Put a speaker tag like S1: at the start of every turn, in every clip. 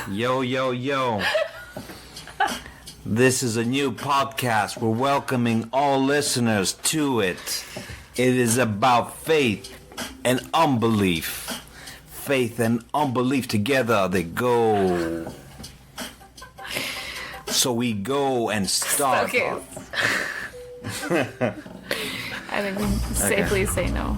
S1: Yo, yo, yo. This is a new podcast. We're welcoming all listeners to it. It is about faith and unbelief. Faith and unbelief together, they go. So we go and start.
S2: Okay. I think we can safely say no.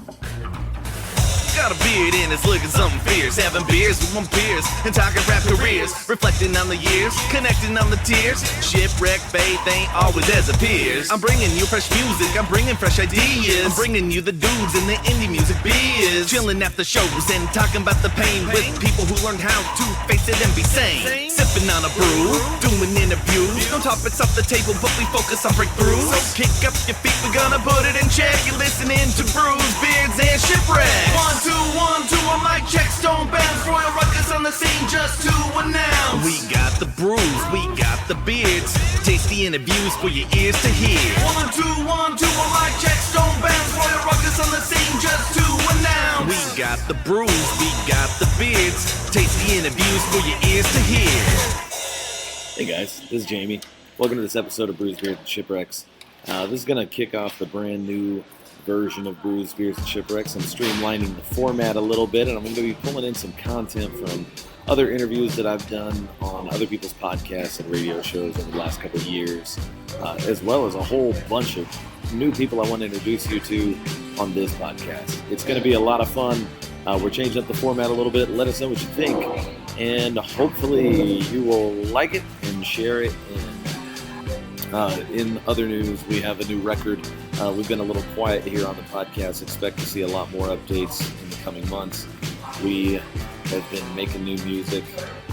S3: Got a beard and it's looking something fierce. Having beers with one peers and talking rap careers. Reflecting on the years, connecting on the tears. Shipwreck faith ain't always as appears. I'm bringing you fresh music, I'm bringing fresh ideas. I'm bringing you the dudes in the indie music biz. Chilling after shows and talking about the pain with people who learned how to face it and be sane. Sipping on a brew, doing interviews. No topics off the table, but we focus on breakthroughs. So kick up your feet, we're gonna put it in check. You're listening to Brews, Beards, and Shipwrecks. 1, 2, a mic check, stone bounce, Royal Ruckus on the scene just to announce. We got the brews, we got the beards, tasty interviews for your ears to hear. 1, 2, a mic check, stone bounce, Royal Ruckus on the scene just to announce. We got the brews, we got the beards, tasty interviews for your ears to hear.
S4: Hey guys, this is Jamey. Welcome to this episode of Brews, Beards, and Shipwrecks. This is going to kick off the brand new version of Brews, Beers, and Shipwrecks. I'm streamlining the format a little bit, and I'm going to be pulling in some content from other interviews that I've done on other people's podcasts and radio shows over the last couple of years, as well as a whole bunch of new people I want to introduce you to on this podcast. It's going to be a lot of fun. We're changing up the format a little bit. Let us know what you think, and hopefully you will like it and share it. In other news, we have a new record. We've been a little quiet here on the podcast. Expect to see a lot more updates in the coming months. We have been making new music,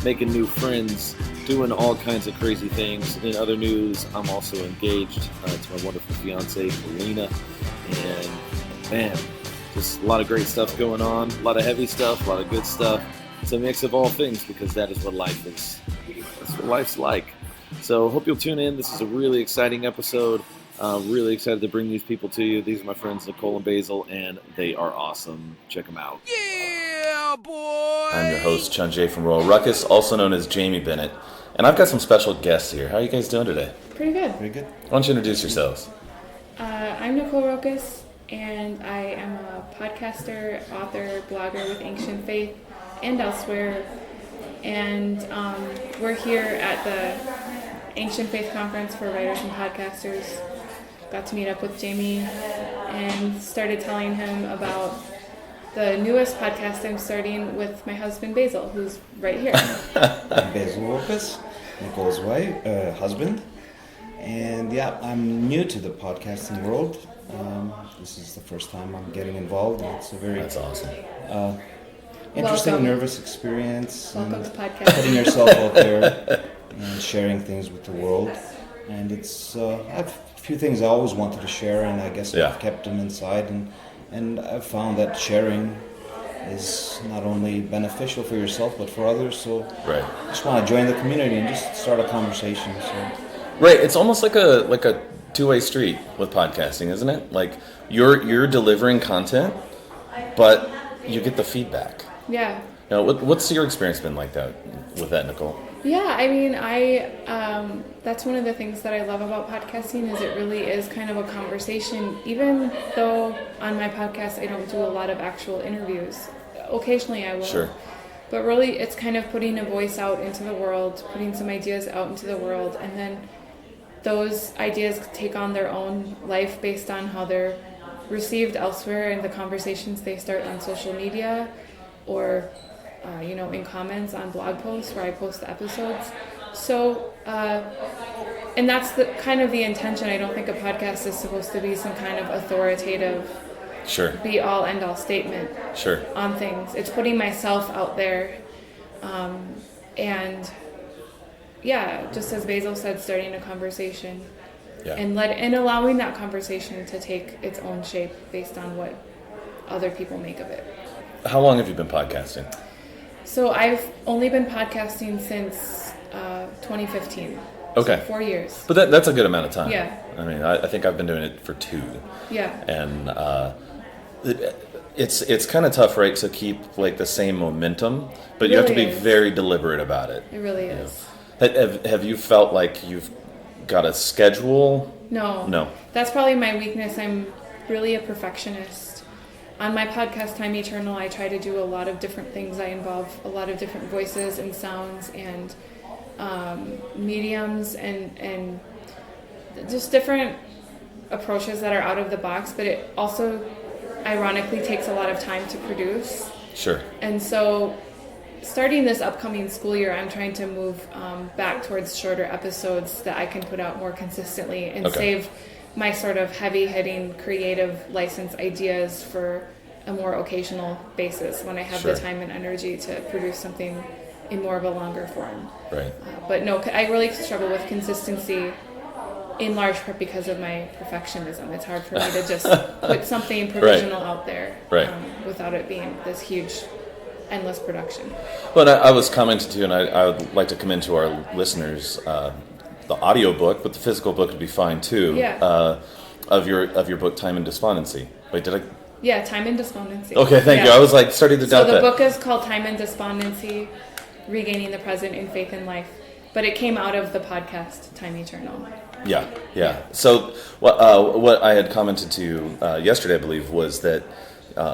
S4: making new friends, doing all kinds of crazy things. In other news, I'm also engaged to my wonderful fiance, Melina. And man, just a lot of great stuff going on, a lot of heavy stuff, a lot of good stuff. It's a mix of all things because that is what life is. That's what life's like. So hope you'll tune in. This is a really exciting episode. Really excited to bring these people to you. These are my friends Nicole and Basil, and they are awesome. Check them out.
S3: Yeah, boy!
S5: I'm your host, Chunjay from Royal Ruckus, also known as Jamey Bennett. And I've got some special guests here. How are you guys doing today?
S2: Pretty good.
S1: Very good.
S5: Why don't you introduce yourselves?
S2: I'm Nicole Roccas, and I am a podcaster, author, blogger with Ancient Faith and elsewhere. And we're here at the Ancient Faith Conference for writers and podcasters. Got to meet up with Jamey and started telling him about the newest podcast I'm starting with my husband Basil, who's right here.
S6: I'm Basil Roccas, Nicole's wife, husband. And yeah, I'm new to the podcasting world. This is the first time I'm getting involved, and it's a very
S5: That's awesome.
S6: interesting,
S2: Welcome.
S6: nervous experience.
S2: Welcome to podcast.
S6: Putting yourself out there and sharing things with the world. And it's I have a few things I always wanted to share, and I guess
S5: Yeah.
S6: I've kept them inside. And I've found that sharing is not only beneficial for yourself, but for others. So
S5: Right.
S6: I just want to join the community and just start a conversation. So
S5: Right. It's almost like a two-way street with podcasting, isn't it? Like you're delivering content, but you get the feedback.
S2: Yeah.
S5: You know, what's your experience been like that with that, Nicole?
S2: Yeah, I mean, that's one of the things that I love about podcasting is it really is kind of a conversation. Even though on my podcast I don't do a lot of actual interviews, occasionally I will.
S5: Sure.
S2: But really, it's kind of putting a voice out into the world, putting some ideas out into the world, and then those ideas take on their own life based on how they're received elsewhere and the conversations they start on social media or in comments on blog posts where I post the episodes. So, and that's the kind of the intention. I don't think a podcast is supposed to be some kind of authoritative,
S5: Sure.
S2: be all end all statement
S5: Sure.
S2: on things. It's putting myself out there, and yeah, just as Basil said, starting a conversation
S5: Yeah.
S2: and allowing that conversation to take its own shape based on what other people make of it.
S5: How long have you been podcasting?
S2: So I've only been podcasting since 2015.
S5: Okay.
S2: So 4 years.
S5: But that's a good amount of time.
S2: Yeah.
S5: I mean, I think I've been doing it for 2.
S2: Yeah.
S5: And it's kind of tough, right, to keep like the same momentum, but you have to be
S2: Really is.
S5: very deliberate about it.
S2: It really is.
S5: Have you felt like you've got a schedule?
S2: No. That's probably my weakness. I'm really a perfectionist. On my podcast, Time Eternal, I try to do a lot of different things. I involve a lot of different voices and sounds and mediums and just different approaches that are out of the box, but it also ironically takes a lot of time to produce.
S5: Sure.
S2: And so starting this upcoming school year, I'm trying to move back towards shorter episodes that I can put out more consistently and save my sort of heavy-hitting creative license ideas for a more occasional basis when I have the time and energy to produce something in more of a longer form.
S5: Right.
S2: But no, I really struggle with consistency in large part because of my perfectionism. It's hard for me to just put something provisional out there without it being this huge, endless production.
S5: Well, I was commenting too, and I would like to commend to our listeners the audio book, but the physical book would be fine too.
S2: Yeah.
S5: Of your book, Time and Despondency. Wait, did I?
S2: Yeah, Time and Despondency.
S5: Okay, thank you. I was like starting to doubt that.
S2: So the book is called Time and Despondency, Regaining the Present in Faith and Life. But it came out of the podcast, Time Eternal. Yeah. So what I had commented to you yesterday, I believe, was that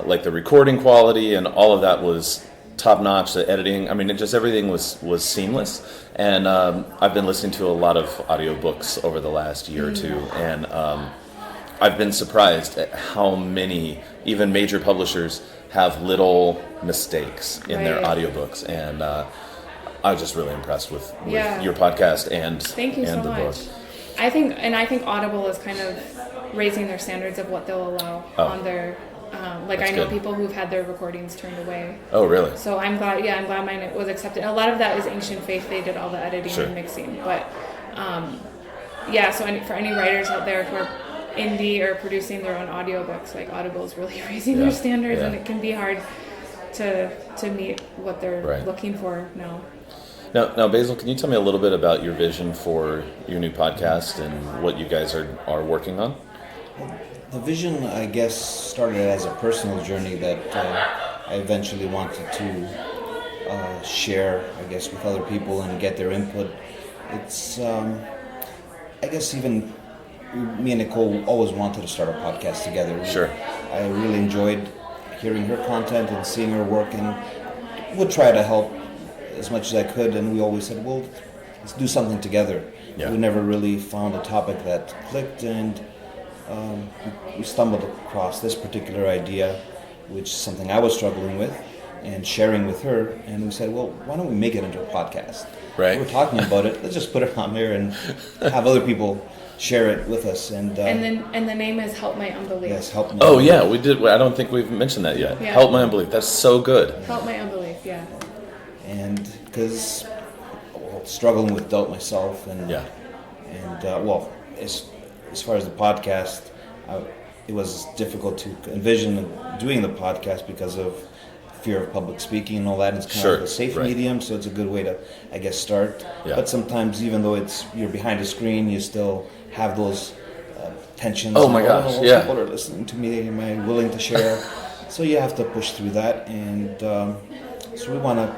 S2: like the recording quality and all of that was top notch. The editing, I mean, everything was seamless. And I've been listening to a lot of audiobooks over the last year or two, and I've been surprised at how many, even major publishers, have little mistakes in their audiobooks. And I was just really impressed with your podcast and Thank you
S5: and
S2: so
S5: the
S2: much.
S5: book.
S2: I think Audible is kind of raising their standards of what they'll allow on their. I know
S5: good.
S2: people who've had their recordings turned away.
S5: Oh, really?
S2: So I'm glad mine was accepted. A lot of that is Ancient Faith. They did all the editing and mixing. But so for any writers out there who are indie or producing their own audiobooks, like Audible is really raising their standards, and it can be hard to meet what they're looking for now.
S5: Now, Basil, can you tell me a little bit about your vision for your new podcast and what you guys are working on?
S6: The vision, I guess, started as a personal journey that I eventually wanted to share, I guess, with other people and get their input. It's, I guess, even me and Nicole always wanted to start a podcast together.
S5: Sure.
S6: I really enjoyed hearing her content and seeing her work, and would try to help as much as I could. And we always said, well, let's do something together.
S5: Yeah.
S6: We never really found a topic that clicked, and we stumbled across this particular idea, which is something I was struggling with and sharing with her, and we said, well, why don't we make it into a podcast?
S5: Right.
S6: We're talking about it, let's just put it on there and have other people share it with us. And
S2: the name is Help My Unbelief.
S6: yes, help me.
S5: Oh, yeah, we did. I don't think we've mentioned that yet.
S2: Yeah.
S5: Help My Unbelief. That's so good.
S2: Help My Unbelief, yeah.
S6: And because struggling with doubt myself, and as far as the podcast, it was difficult to envision doing the podcast because of fear of public speaking and all that. And it's kind of a safe medium, so it's a good way to, I guess, start. Yeah. But sometimes, even though you're behind a screen, you still have those tensions.
S5: Oh my gosh! Yeah.
S6: People are listening to me. Am I willing to share? So you have to push through that, and so we want to.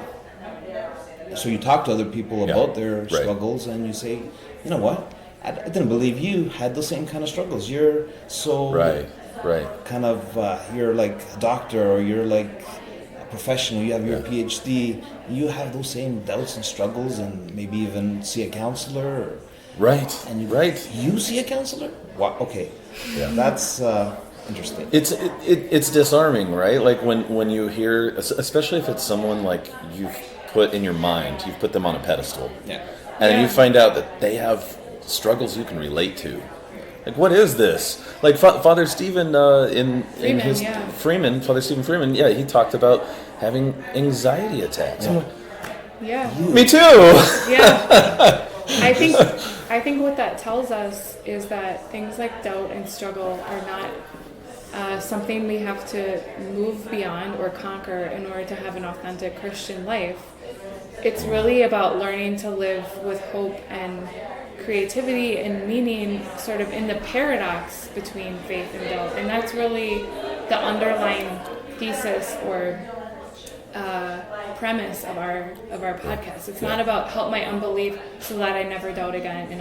S6: So you talk to other people about their struggles, and you say, you know what? I didn't believe you had the same kind of struggles. You're so kind of you're like a doctor, or you're like a professional. You have your PhD. You have those same doubts and struggles, and maybe even see a counselor. And you see a counselor? Wow. Okay. Yeah. That's interesting.
S5: It's disarming, right? Like when you hear, especially if it's someone like you've put in your mind, you've put them on a pedestal, and you find out that they have struggles you can relate to. Like, what is this? Like Father Stephen Father Stephen Freeman, he talked about having anxiety attacks.
S2: Yeah.
S5: Me too.
S2: Yeah. I think what that tells us is that things like doubt and struggle are not something we have to move beyond or conquer in order to have an authentic Christian life. It's really about learning to live with hope and creativity and meaning, sort of in the paradox between faith and doubt. And that's really the underlying thesis or premise of our podcast. It's not about help my unbelief so that I never doubt again,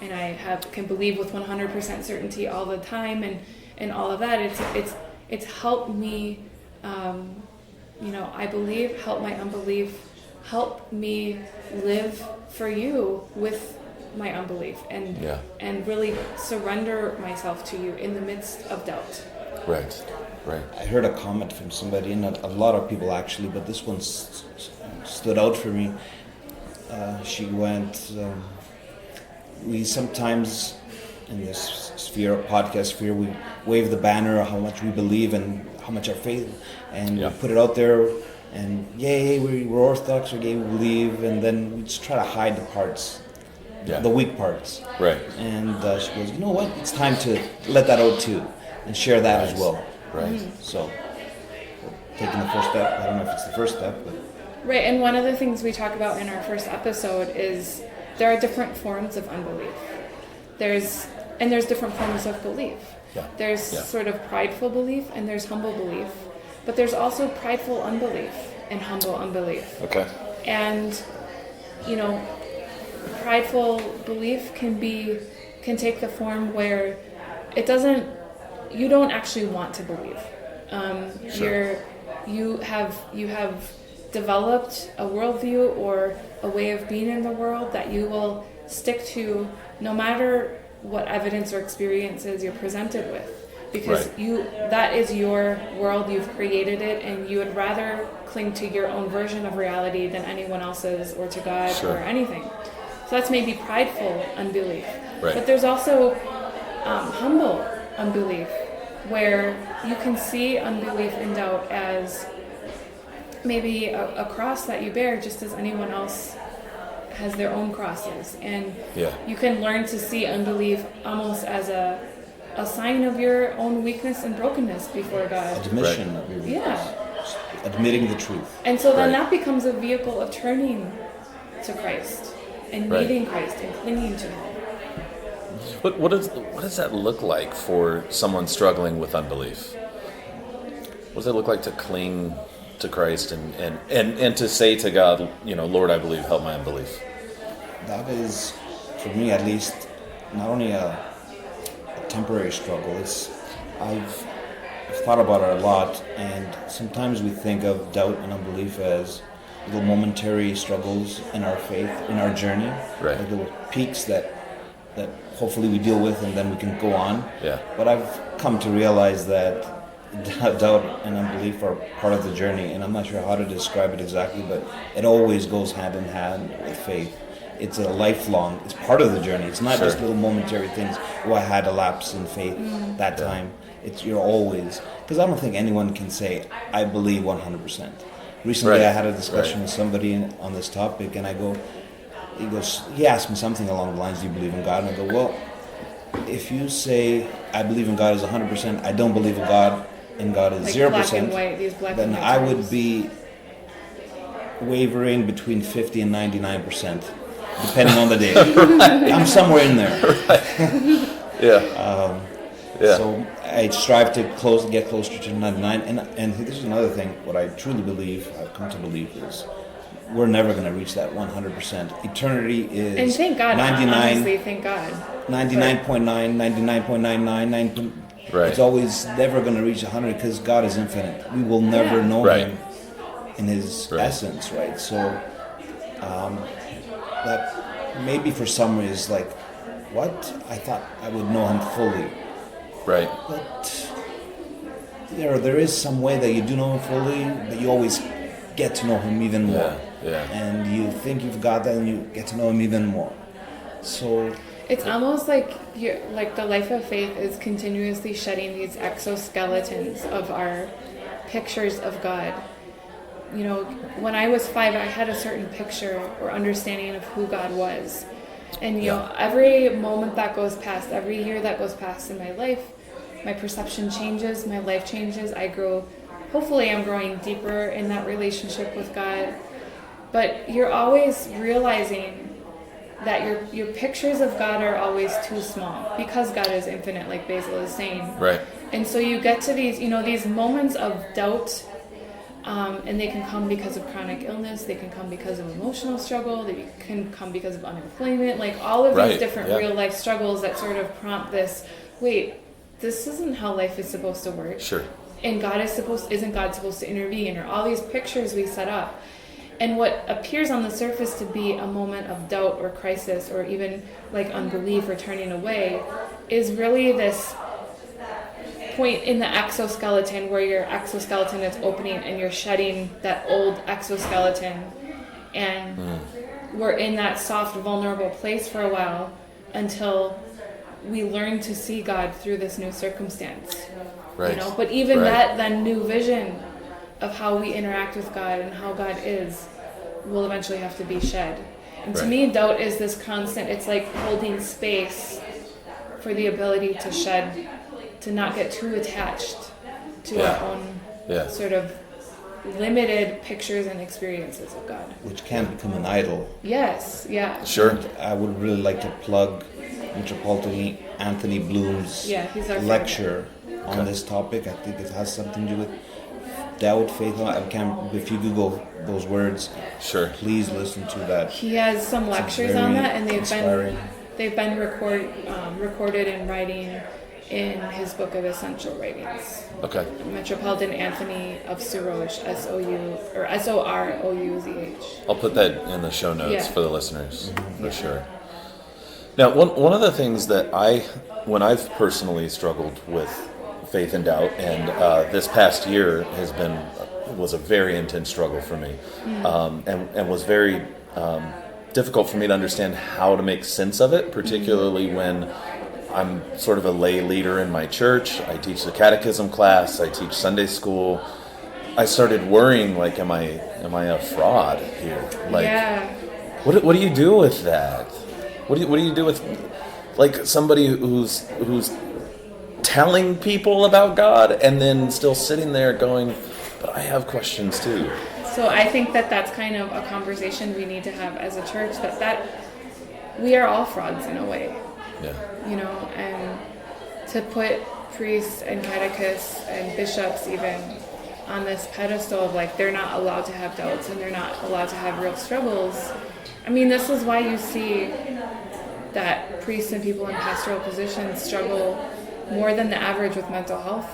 S2: and I can believe with 100% certainty all the time, and all of that. It's help me, I believe, help my unbelief, help me live for you with my unbelief, and really surrender myself to you in the midst of doubt.
S5: Right.
S6: I heard a comment from somebody, and a lot of people actually, but this one stood out for me. She went, we sometimes, in this podcast sphere, we wave the banner of how much we believe and how much our faith, and we put it out there, and yay, we're Orthodox, or yay, we believe, and then we just try to hide the parts, the weak parts.
S5: Right.
S6: And she goes, you know what, it's time to let that out too, and share that as well.
S5: Right.
S6: So, taking the first step. I don't know if it's the first step, but
S2: right. And one of the things we talk about in our first episode is there are different forms of unbelief. There's different forms of belief.
S5: Yeah.
S2: There's sort of prideful belief and there's humble belief, but there's also prideful unbelief and humble unbelief.
S5: Okay.
S2: And prideful belief can take the form where you don't actually want to believe. You have developed a worldview or a way of being in the world that you will stick to no matter what evidence or experiences you're presented with, because that is your world, you've created it, and you would rather cling to your own version of reality than anyone else's or to God or anything. So that's maybe prideful unbelief.
S5: Right.
S2: But there's also humble unbelief, where you can see unbelief and doubt as maybe a cross that you bear, just as anyone else has their own crosses. And you can learn to see unbelief almost as a sign of your own weakness and brokenness before God.
S6: Admission of your weakness. Admitting the truth.
S2: And so then that becomes a vehicle of turning to Christ and needing Christ and clinging to Him.
S5: What does that look like for someone struggling with unbelief? What does it look like to cling to Christ and to say to God, Lord, I believe, help my unbelief?
S6: That is, for me at least, not only a temporary struggle. I've thought about it a lot, and sometimes we think of doubt and unbelief as little momentary struggles in our faith, in our journey, like little peaks that hopefully we deal with and then we can go on.
S5: Yeah.
S6: But I've come to realize that doubt and unbelief are part of the journey, and I'm not sure how to describe it exactly, but it always goes hand in hand with faith. It's a lifelong, it's part of the journey. It's not just little momentary things. Oh, I had a lapse in faith that time. You're always, because I don't think anyone can say, I believe 100%. Recently I had a discussion with somebody on this topic, and he asked me something along the lines, do you believe in God? And I go, well, if you say I believe in God is 100%, I don't believe in God is
S2: like
S6: 0%,
S2: black and white,
S6: then I would be wavering between 50 and 99%, depending on the day. I'm somewhere in there. So I strive to get closer to 99, and this is another thing. What I truly believe, I've come to believe, is we're never going to reach that 100%. Eternity is,
S2: and thank God,
S6: 99,
S2: honestly, thank God.
S6: 99.9, 99.99. It's always never going to reach 100 because God is infinite. We will never know Him in His essence, right? So that maybe for some is like, what? I thought I would know Him fully.
S5: Right.
S6: But there is some way that you do know Him fully, but you always get to know Him even more. And you think you've got that, and you get to know Him even more. So
S2: it's almost like the life of faith is continuously shedding these exoskeletons of our pictures of God. When I was 5, I had a certain picture or understanding of who God was. And every moment that goes past, every year that goes past in my life, my perception changes, my life changes. I grow. Hopefully I'm growing deeper in that relationship with God. But you're always realizing that your pictures of God are always too small because God is infinite, like Basil is saying.
S5: Right.
S2: And so you get to these, these moments of doubt, and they can come because of chronic illness, they can come because of emotional struggle, they can come because of unemployment, like all of these different real life struggles that sort of prompt this, wait, this isn't how life is supposed to work.
S5: Sure.
S2: And isn't God supposed to intervene? Or all these pictures we set up. And what appears on the surface to be a moment of doubt or crisis or even like unbelief or turning away is really this point in the exoskeleton where your exoskeleton is opening and you're shedding that old exoskeleton, and we're in that soft, vulnerable place for a while until we learn to see God through this new circumstance.
S5: Right.
S2: But even that new vision of how we interact with God and how God is will eventually have to be shed. And to me, doubt is this constant, it's like holding space for the ability to shed, to not get too attached to our own sort of limited pictures and experiences of God.
S6: Which can become an idol.
S2: Yes, yeah.
S5: Sure.
S6: And I would really like to plug Metropolitan Anthony Bloom's
S2: he's our
S6: lecture on this topic. I think it has something to do with doubt, faith. If you Google those words, please listen to that.
S2: He has some lectures on that, and they've been recorded in writing in his book of essential writings.
S5: Okay.
S2: Metropolitan Anthony of Soroush, Sorouze.
S5: I'll put that in the show notes for the listeners, for sure. Now, one of the things that when I've personally struggled with faith and doubt, and this past year was a very intense struggle for me, and was very difficult for me to understand how to make sense of it, particularly when I'm sort of a lay leader in my church. I teach the catechism class. I teach Sunday school. I started worrying, like, am I a fraud here? Like, what do you do with that? What do you do with, like, somebody who's telling people about God and then still sitting there going, but I have questions too.
S2: So I think that's kind of a conversation we need to have as a church, that we are all frauds in a way.
S5: Yeah.
S2: And to put priests and catechists and bishops even on this pedestal of like they're not allowed to have doubts and they're not allowed to have real struggles. I mean, this is why you see that priests and people in pastoral positions struggle more than the average with mental health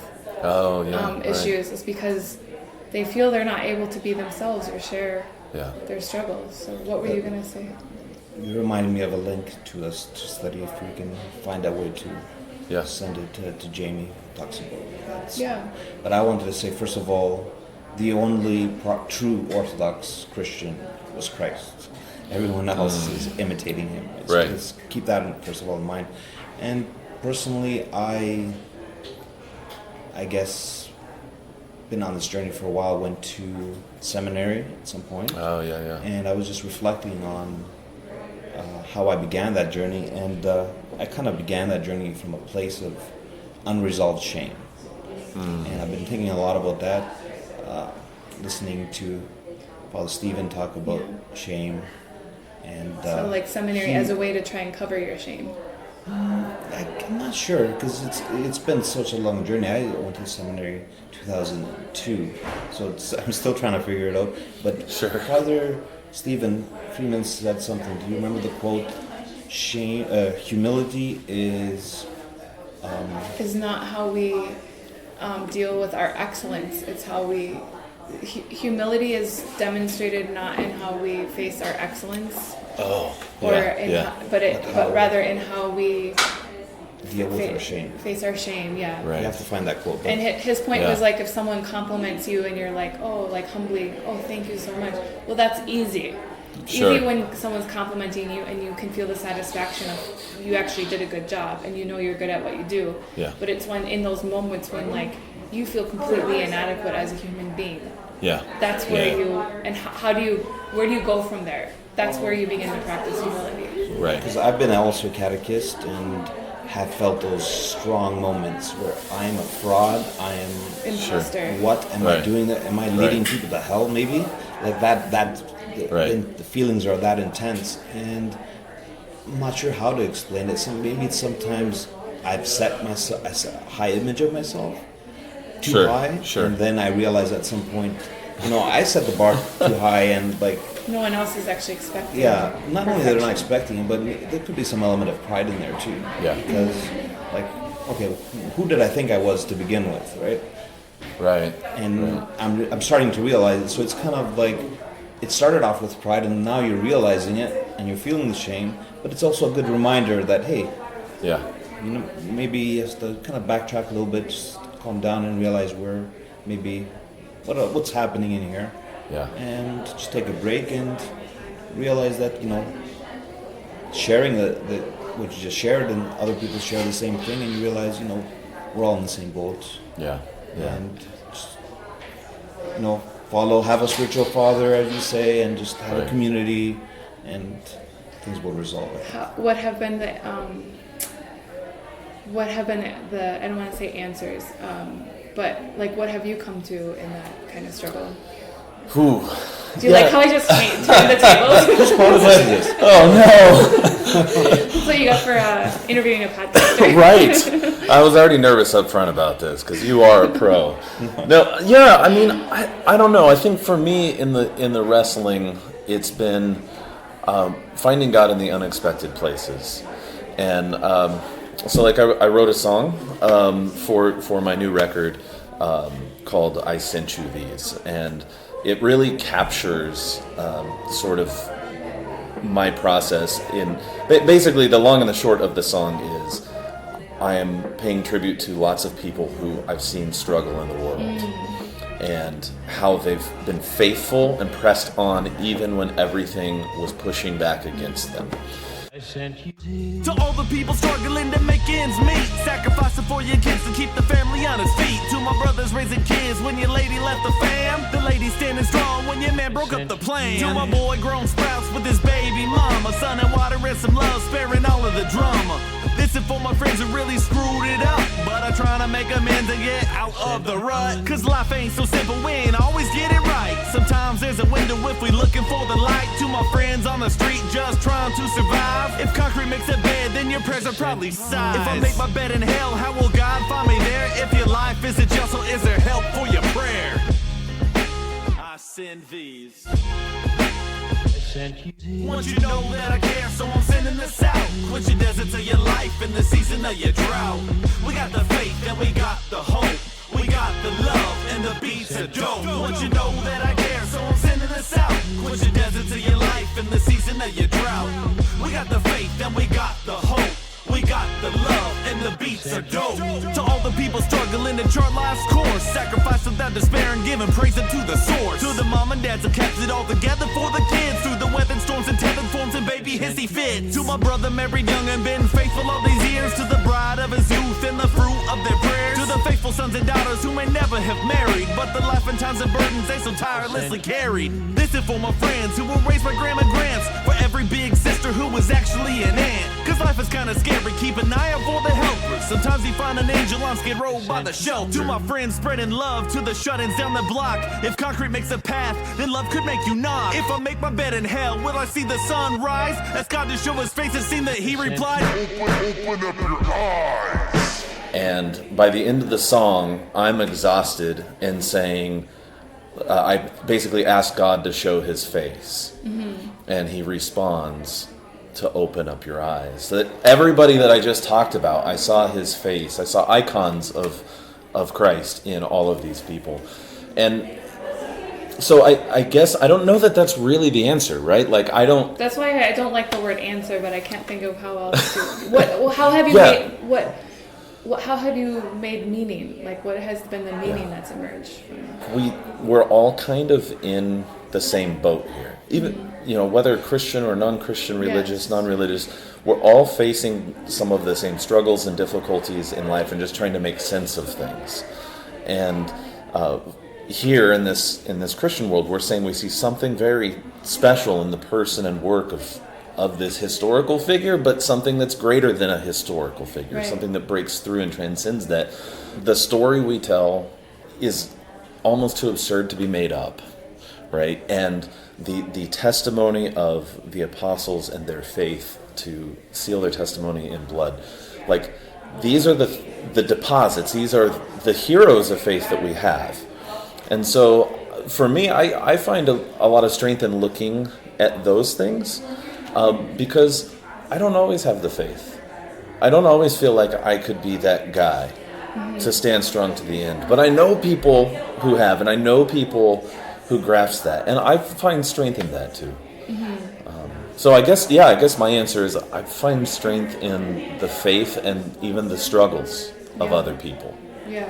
S2: issues. Is because they feel they're not able to be themselves or share their struggles. So what were you going to say?
S6: You reminded me of a link to a study, if we can find a way to send it to Jamey, who talks about that. But I wanted to say, first of all, the only true Orthodox Christian was Christ. Everyone else is imitating him. Let's keep that, first of all, in mind. And personally, I guess, been on this journey for a while, went to seminary at some point. And I was just reflecting on how I began that journey, and I kind of began that journey from a place of unresolved shame. And I've been thinking a lot about that, listening to Father Stephen talk about shame. And
S2: so like seminary as a way to try and cover your shame.
S6: I'm not sure, because it's been such a long journey. I went to seminary 2002, so I'm still trying to figure it out. But Father Stephen Freeman said something. Do you remember the quote? Humility is
S2: not how we deal with our excellence. It's how we. Humility is demonstrated not in how we face our excellence, but rather in how we
S6: deal with our shame.
S2: Face our shame, You
S6: have to find that quote.
S2: And his point was like, if someone compliments you and you're like, humbly, thank you so much. Well, that's easy. Easy when someone's complimenting you and you can feel the satisfaction of you actually did a good job and you know you're good at what you do. But it's when in those moments when like you feel completely inadequate as a human being. That's where where do you go from there? That's where you begin to practice humility.
S6: Right. Because I've been also a catechist and have felt those strong moments where I am a fraud, I am
S2: imposter.
S6: What am I doing there? Am I leading people to hell maybe? Like that the feelings are that intense, and I'm not sure how to explain it. So maybe sometimes I've set myself a high image of myself too high, and then I realize at some point, I set the bar too high, and like
S2: no one else is actually expecting.
S6: Yeah, not only they're not expecting it, but there could be some element of pride in there too.
S5: Yeah,
S6: because like, okay, who did I think I was to begin with, right?
S5: Right.
S6: And I'm starting to realize it. So it's kind of like it started off with pride, and now you're realizing it, and you're feeling the shame. But it's also a good reminder that hey, maybe you have to kind of backtrack a little bit, just calm down, and realize where maybe what's happening in here.
S5: Yeah.
S6: And just take a break and realize that sharing what you just shared, and other people share the same thing, and you realize we're all in the same boat.
S5: Yeah.
S6: And just, have a spiritual father, as you say, and just have a community, and things will resolve it.
S2: What have been the I don't want to say answers, but like what have you come to in that kind of struggle?
S5: Whew.
S2: Do you like how I just turned the tables?
S5: Oh no!
S2: That's what you got for interviewing a podcaster.
S5: Right. I was already nervous up front about this because you are a pro. No, yeah. I mean, I don't know. I think for me in the wrestling, it's been finding God in the unexpected places, and so like I wrote a song for my new record called "I Sent You These," and it really captures sort of my process in basically the long and the short of the song is I am paying tribute to lots of people who I've seen struggle in the world and how they've been faithful and pressed on even when everything was pushing back against them.
S3: I sent you to all the people struggling to make ends meet, sacrificing for your kids to keep the family on its feet. To my brothers raising kids when your lady left the fam, the lady standing strong when your man broke up the plan. To my boy grown sprouts with his baby mama, sun and water and some love, sparing all of the drama. This is for my friends who really screwed it up, but I'm trying to make amends and get out of the rut. Cause life ain't so simple, we ain't always get it right. Sometimes there's a window if we looking for the light. To my friends on the street just trying to survive, if concrete makes a bed, then your prayers are probably sighs. If I make my bed in hell, how will God find me there? If your life isn't just, so is there help for your prayer? I send these. Want you to know that I care, so I'm sending this out. Quit your desert to your life in the season of your drought. We got the faith and we got the hope. We got the love and the beats are dope. Want you to know that I care, so I'm sending this out. Quit your desert to your life in the season of your drought. We got the faith and we got the hope. We got the love and the beats are dope. To all the people struggling to chart life's course, sacrifice without despair and giving praise unto the source. To the mom and dads who kept it all together for the kids, through the weather storms and tethered forms and baby hissy fits. To my brother married young and been faithful all these years, to the bride of his youth and the fruit of their prayers. To the faithful sons and daughters who may never have married, but the life and times and burdens they so tirelessly carried. This is for my friends who were raised by grandma Grants, for every big sister who was actually an aunt. Cause life is kinda scary, keep an eye out for the helpers. Sometimes you find an angel on skid row by the shelter. To my friends spreading love to the shut-ins down the block, if concrete makes a path, then love could make you knock. If I make my bed in hell, will I see the sun rise? Ask God to show his face, it seemed that he replied, open up your eyes.
S5: And by the end of the song, I'm exhausted and saying, I basically ask God to show his face. And he responds to open up your eyes. That everybody that I just talked about, I saw his face. I saw icons of Christ in all of these people. And so I guess I don't know that that's really the answer, right? Like I don't.
S2: That's why I don't like the word answer, but I can't think of how else to. How have you made how have you made meaning? Like what has been the meaning that's emerged from?
S5: We're all kind of in the same boat here. Even whether Christian or non-Christian, religious, non-religious, we're all facing some of the same struggles and difficulties in life and just trying to make sense of things. And here in this Christian world, we're saying we see something very special in the person and work of this historical figure, but something that's greater than a historical figure, something that breaks through and transcends that. The story we tell is almost too absurd to be made up, right? And the testimony of the apostles and their faith to seal their testimony in blood. Like, these are the deposits. These are the heroes of faith that we have. And so, for me, I find a lot of strength in looking at those things because I don't always have the faith. I don't always feel like I could be that guy to stand strong to the end. But I know people who have, and I know people who grasp that. And I find strength in that too. So I guess my answer is I find strength in the faith and even the struggles of other people.
S2: Yeah.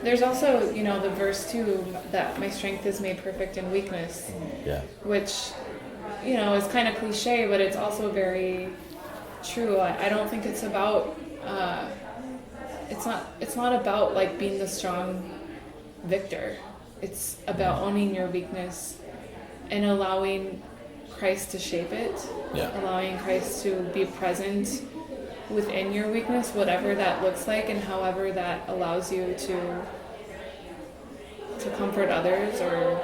S2: There's also, the verse too, that my strength is made perfect in weakness.
S5: Yeah.
S2: Which, is kind of cliche, but it's also very true. I don't think it's about, it's not about like being the strong victor. It's about owning your weakness and allowing Christ to shape it.
S5: Yeah.
S2: Allowing Christ to be present within your weakness, whatever that looks like, and however that allows you to comfort others, or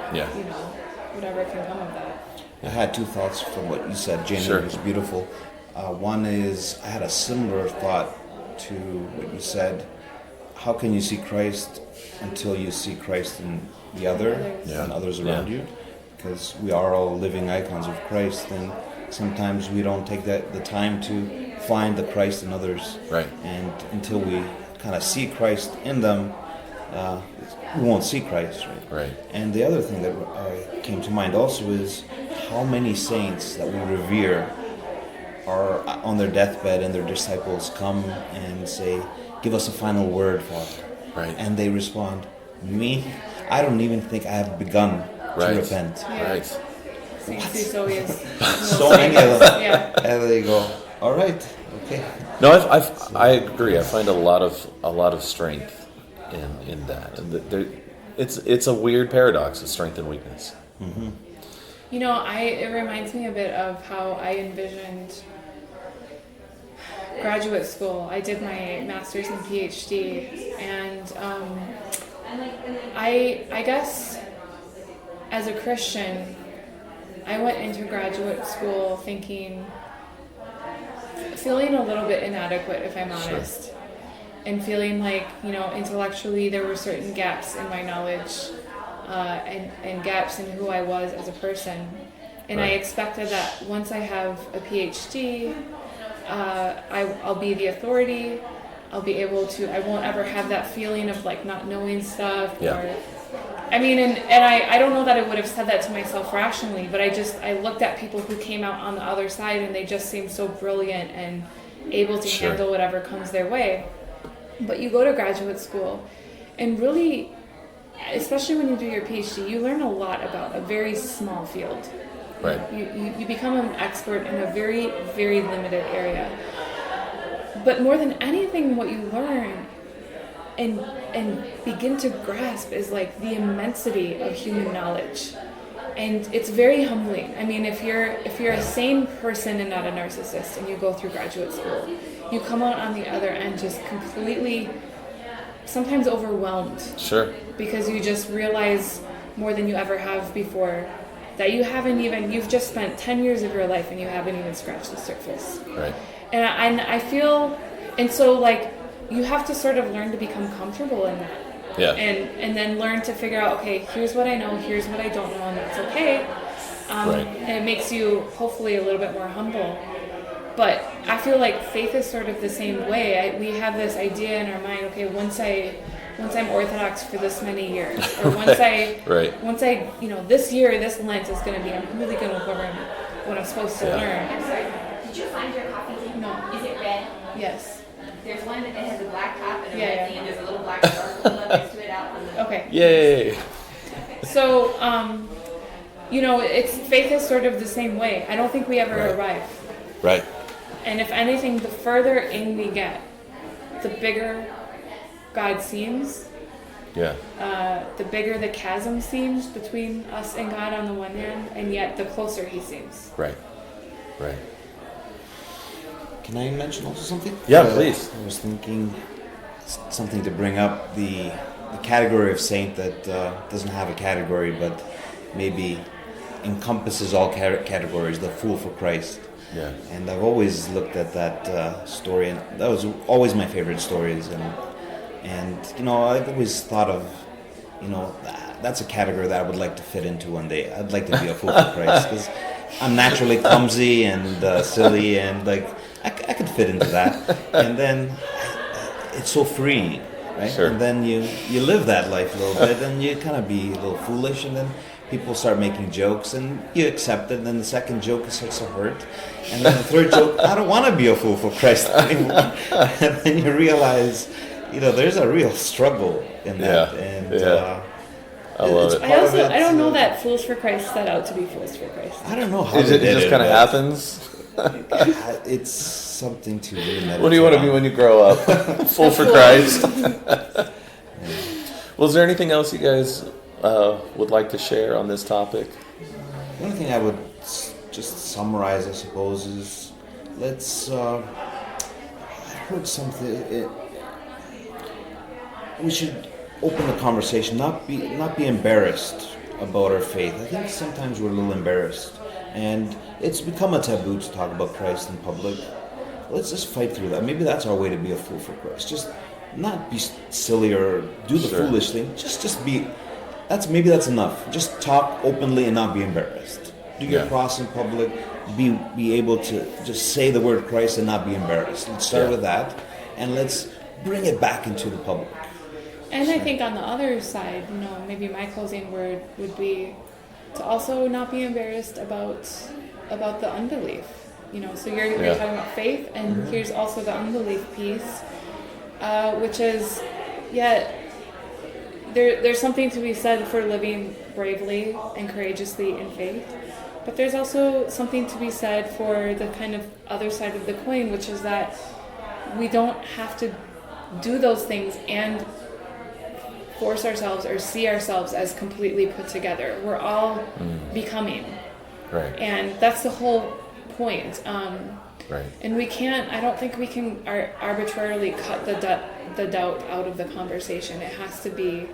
S2: whatever can come of that.
S6: I had two thoughts from what you said, Jamey.
S5: Sure.
S6: It was beautiful. One is I had a similar thought to what you said. How can you see Christ until you see Christ in the other and others around you? Because we are all living icons of Christ, and sometimes we don't take the time to find the Christ in others.
S5: Right.
S6: And until we kind of see Christ in them, we won't see Christ.
S5: Right.
S6: And the other thing that came to mind also is how many saints that we revere are on their deathbed, and their disciples come and say, "Give us a final word, Father."
S5: Right.
S6: And they respond, "Me? I don't even think I have begun to repent."
S2: Yeah.
S5: Right.
S2: So
S6: So many of them.
S2: Yeah.
S6: And they go, "All right, okay."
S5: No, I agree. I find a lot of strength in that, and it's a weird paradox of strength and weakness.
S6: Mm-hmm.
S2: It reminds me a bit of how I envisioned graduate school. I did my master's and PhD, and I guess as a Christian, I went into graduate school feeling a little bit inadequate, if I'm honest, and feeling like, intellectually there were certain gaps in my knowledge and gaps in who I was as a person. And I expected that once I have a PhD, I'll be the authority. I'll be able to, I won't ever have that feeling of like not knowing stuff.
S5: Yeah.
S2: I don't know that I would have said that to myself rationally, but I looked at people who came out on the other side, and they just seemed so brilliant and able to handle whatever comes their way. But you go to graduate school, and really, especially when you do your PhD, you learn a lot about a very small field.
S5: Right.
S2: You become an expert in a very, very limited area. But more than anything, what you learn and begin to grasp is like the immensity of human knowledge. And it's very humbling. I mean, if you're a sane person and not a narcissist, and you go through graduate school, you come out on the other end just completely, sometimes overwhelmed.
S5: Sure.
S2: Because you just realize more than you ever have before that you've just spent 10 years of your life and you haven't even scratched the surface.
S5: Right.
S2: And I feel, and so like, you have to sort of learn to become comfortable in that.
S5: Yeah.
S2: And then learn to figure out, okay, here's what I know, here's what I don't know, and that's okay. And it makes you hopefully a little bit more humble. But I feel like faith is sort of the same way. We have this idea in our mind, okay, once I'm Orthodox for this many years, or once I, this year, this Lent is going to be, I'm really going to learn what I'm supposed to learn.
S7: I'm sorry, did you find your coffee?
S2: No.
S7: Is it red?
S2: Yes.
S7: There's one that has a black top and a
S2: Yeah,
S7: red
S2: yeah.
S7: thing, and there's a little black circle next to it out on the...
S2: Okay.
S5: Yay.
S2: So, faith is sort of the same way. I don't think we ever arrive.
S5: Right.
S2: And if anything, the further in we get, the bigger God seems.
S5: Yeah.
S2: The bigger the chasm seems between us and God on the one hand, and yet the closer He seems.
S5: Right. Right.
S6: Can I mention also something?
S5: Yeah, please.
S6: I was thinking something to bring up the category of saint that doesn't have a category, but maybe encompasses all categories, the Fool for Christ.
S5: Yeah.
S6: And I've always looked at that story, and that was always my favorite stories. And I've always thought of, that's a category that I would like to fit into one day. I'd like to be a Fool for Christ because I'm naturally clumsy and silly, and like I could fit into that. And then it's so free, right?
S5: Sure.
S6: And then you live that life a little bit, and you kind of be a little foolish, and then people start making jokes, and you accept it. And then the second joke starts to hurt, and then the third joke, I don't want to be a fool for Christ anymore. And then you realize, there's a real struggle in that.
S5: Yeah.
S6: And
S5: I love it.
S2: I don't know that Fools for Christ set out to be Fools for Christ.
S6: I don't know how
S5: It just kind of happens.
S6: It's something to really meditate.
S5: What do you want to be when you grow up? Full for Christ. Well, is there anything else you guys would like to share on this topic?
S6: The only thing I would just summarize, I suppose, is I heard something. We should open the conversation, not be embarrassed about our faith. I think sometimes we're a little embarrassed, and it's become a taboo to talk about Christ in public. Let's just fight through that. Maybe that's our way to be a fool for Christ. Just not be silly or do the foolish thing. Just be. Maybe that's enough. Just talk openly and not be embarrassed. Do your cross in public. Be able to just say the word Christ and not be embarrassed. Let's start with that, and let's bring it back into the public.
S2: And I think on the other side, maybe my closing word would be to also not be embarrassed about the unbelief. So you're talking about faith, and here's also the unbelief piece, which is, there's something to be said for living bravely and courageously in faith, but there's also something to be said for the kind of other side of the coin, which is that we don't have to do those things and force ourselves or see ourselves as completely put together. We're all becoming.
S5: Right.
S2: And that's the whole point.
S5: Right.
S2: And I don't think we can arbitrarily cut the doubt out of the conversation. It has to be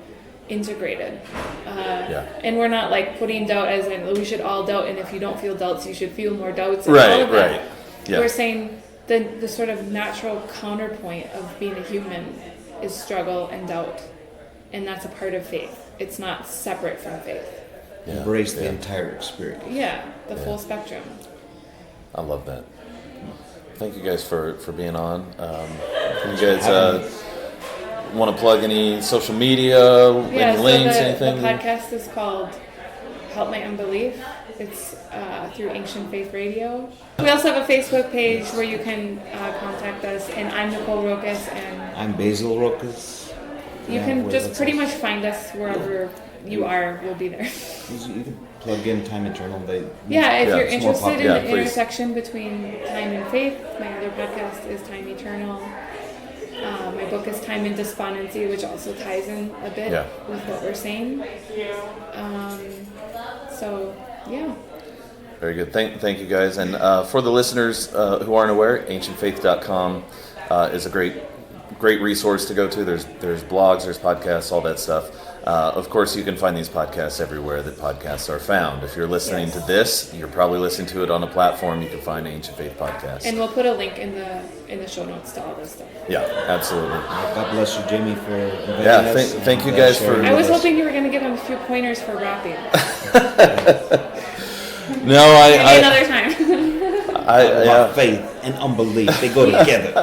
S2: integrated. And we're not like putting doubt as in we should all doubt, and if you don't feel doubts, you should feel more doubts. And all of that.
S5: Yeah.
S2: We're saying the sort of natural counterpoint of being a human is struggle and doubt. And that's a part of faith. It's not separate from faith.
S6: Yeah. Embrace the entire experience.
S2: Yeah, the full spectrum.
S5: I love that. Thank you guys for being on. Can you guys want to plug any social media, any links, anything?
S2: The podcast is called Help My Unbelief. It's through Ancient Faith Radio. We also have a Facebook page where you can contact us. And I'm Nicole Roccas. And
S6: I'm Basil Roccas.
S2: You can just pretty much find us wherever you are. We'll be there.
S6: You can plug in Time Eternal.
S2: If you're interested in the intersection between time and faith, my other podcast is Time Eternal. My book is Time and Despondency, which also ties in a bit with what we're saying.
S5: Very good. Thank you guys. And for the listeners who aren't aware, ancientfaith.com is a great resource to go to. There's blogs, there's podcasts, all that stuff. Of course, you can find these podcasts everywhere that podcasts are found. If you're listening to this, you're probably listening to it on a platform. You can find Ancient Faith Podcast.
S2: And we'll put a link in the show notes to all this stuff.
S5: Yeah, absolutely.
S6: God bless you, Jamey, for inviting us.
S5: Thank you guys for...
S2: I was hoping you were going to give him a few pointers for rapping.
S5: No,
S2: Maybe another time.
S6: Faith and unbelief, they go together.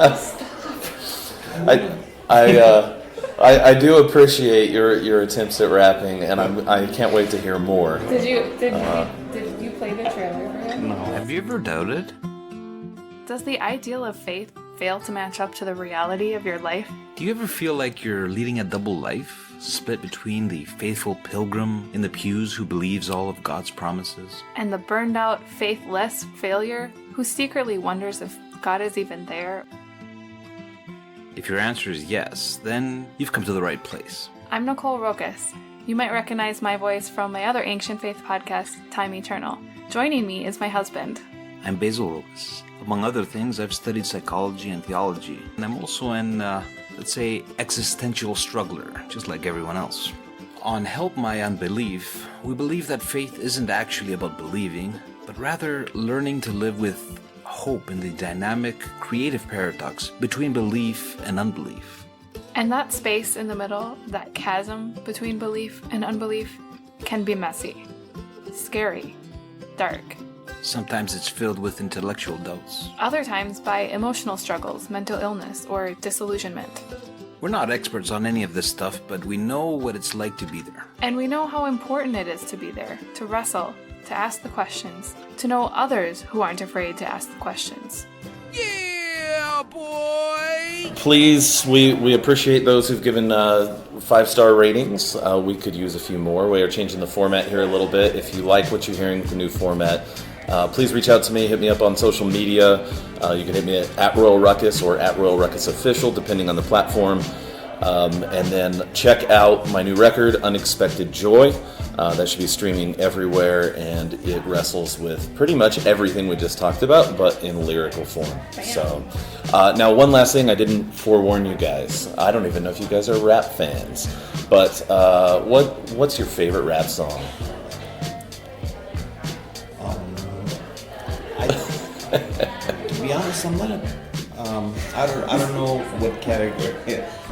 S5: I do appreciate your attempts at rapping, and I can't wait to hear more.
S2: Did you play the trailer for him?
S1: No. Have you ever doubted?
S2: Does the ideal of faith fail to match up to the reality of your life?
S1: Do you ever feel like you're leading a double life, split between the faithful pilgrim in the pews who believes all of God's promises,
S2: and the burned out, faithless failure who secretly wonders if God is even there?
S1: If your answer is yes, then you've come to the right place.
S2: I'm Nicole Roccas. You might recognize my voice from my other Ancient Faith podcast, Time Eternal. Joining me is my husband.
S1: I'm Basil Roccas. Among other things, I've studied psychology and theology, and I'm also an, let's say, existential struggler, just like everyone else. On Help My Unbelief, we believe that faith isn't actually about believing, but rather learning to live with hope in the dynamic, creative paradox between belief and unbelief.
S2: And that space in the middle, that chasm between belief and unbelief, can be messy, scary, dark.
S1: Sometimes it's filled with intellectual doubts.
S2: Other times by emotional struggles, mental illness, or disillusionment.
S1: We're not experts on any of this stuff, but we know what it's like to be there.
S2: And we know how important it is to be there, to wrestle, to ask the questions, to know others who aren't afraid to ask the questions.
S3: Yeah, boy!
S5: Please, we appreciate those who've given 5-star ratings. We could use a few more. We are changing the format here a little bit. If you like what you're hearing with the new format, please reach out to me. Hit me up on social media. You can hit me at Royal Ruckus or at Royal Ruckus Official, depending on the platform. And then check out my new record, Unexpected Joy. That should be streaming everywhere, and it wrestles with pretty much everything we just talked about, but in lyrical form. So, now one last thing, I didn't forewarn you guys. I don't even know if you guys are rap fans, but what's your favorite rap song?
S6: To be honest, I'm not I don't know what category.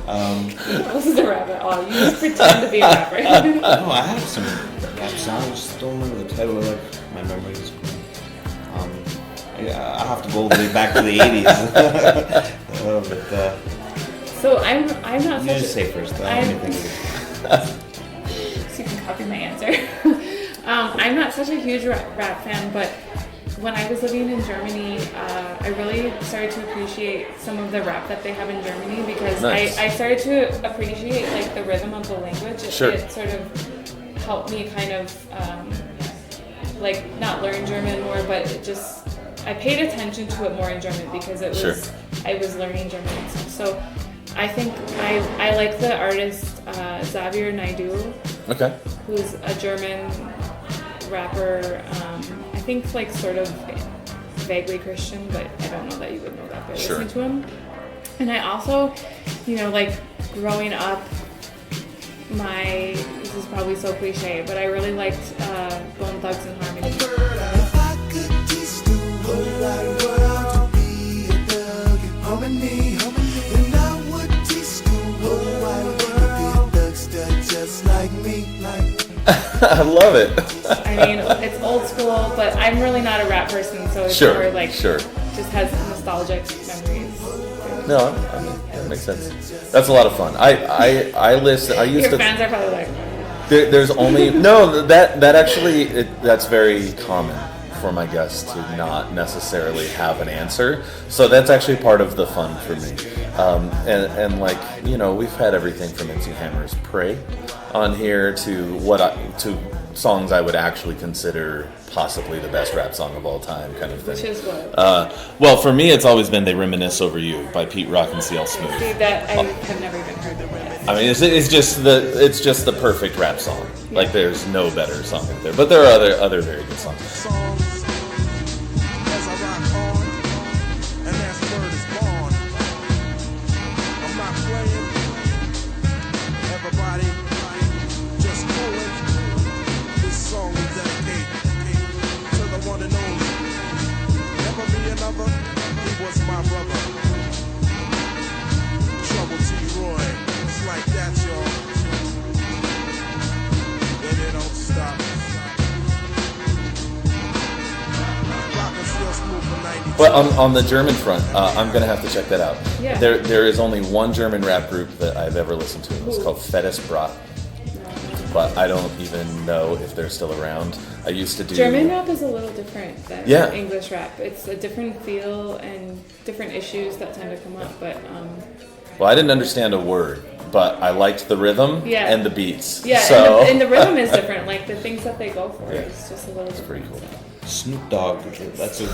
S2: This is a rabbit. Oh, you just pretend to be a rapper.
S6: No, I have some rap songs. Don't remember the title. Like my memory is. I have to go all the way back to the '80s.
S2: So I'm not
S6: You
S2: such
S6: just
S2: a...
S6: say first. Let me think of it.
S2: So you can copy my answer. I'm not such a huge rap fan, but when I was living in Germany, I really started to appreciate some of the rap that they have in Germany because
S5: Nice.
S2: I started to appreciate like the rhythm of the language.
S5: Sure.
S2: It sort of helped me kind of like not learn German more, but it just I paid attention to it more in German because it was
S5: Sure.
S2: I was learning German and stuff. So I think I like the artist Xavier Naidoo,
S5: Okay.
S2: who's a German rapper. I think like sort of vaguely Christian, but I don't know that you would know that by
S5: Sure.
S2: listening to him. And I also, like growing up, this is probably so cliche, but I really liked Bone Thugs and Harmony.
S8: If I could teach the whole wide world to be a thug in harmony, then I would teach the whole wide world to be a thugster just like me.
S5: I love it.
S2: I mean, it's old school, but I'm really not a rap person, so it's
S5: Sure,
S2: more like
S5: sure.
S2: just has nostalgic memories.
S5: No, I mean, that makes sense. That's a lot of fun. I listen. I used
S2: Your
S5: to.
S2: fans are probably like,
S5: There's only that actually that's very common for my guests to not necessarily have an answer. So that's actually part of the fun for me. And like we've had everything from MC Hammer's "Pray" on here to songs I would actually consider possibly the best rap song of all time, kind of thing.
S2: which is what?
S5: Well, for me, it's always been "They Reminisce Over You" by Pete Rock and CL Smooth.
S2: See, that I have never even heard of it.
S5: I mean, it's just the perfect rap song. Like, there's no better song out there. But there are other very good songs.
S8: Songs as I rock on, and that's word is born. I'm not playing. Everybody, just know it. This song we dedicate to the one and only. Never be another. He was my brother. Trouble T. Roy. It's like that, y'all. And it don't stop.
S5: But on the German front, I'm going to have to check that out.
S2: Yeah.
S5: There is only one German rap group that I've ever listened to. It's called Fettes Brat. But I don't even know if they're still around. I used to do...
S2: German rap is a little different than
S5: Yeah.
S2: English rap. It's a different feel and different issues that tend to come up, but
S5: Well, I didn't understand a word, but I liked the rhythm
S2: Yeah.
S5: and the beats.
S2: yeah,
S5: So...
S2: and the rhythm is different. Like the things that they go for is just a little different.
S5: Pretty cool.
S6: Snoop Dogg, that's a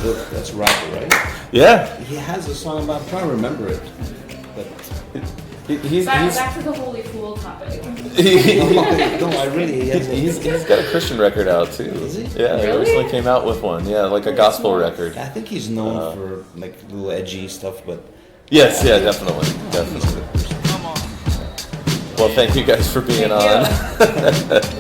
S6: rapper, right?
S5: Yeah.
S6: He has a song about, I'm trying to remember it. But
S5: He's
S2: Back to the holy fool topic.
S6: no, I really,
S5: he's got a Christian record out too.
S6: Is he?
S5: Yeah, he
S2: Really?
S5: recently came out with one. Yeah, like a gospel record.
S6: I think he's known for like little edgy stuff, but
S5: Yes, yeah, definitely.
S6: he's a good person.
S5: Well, thank you guys for being on.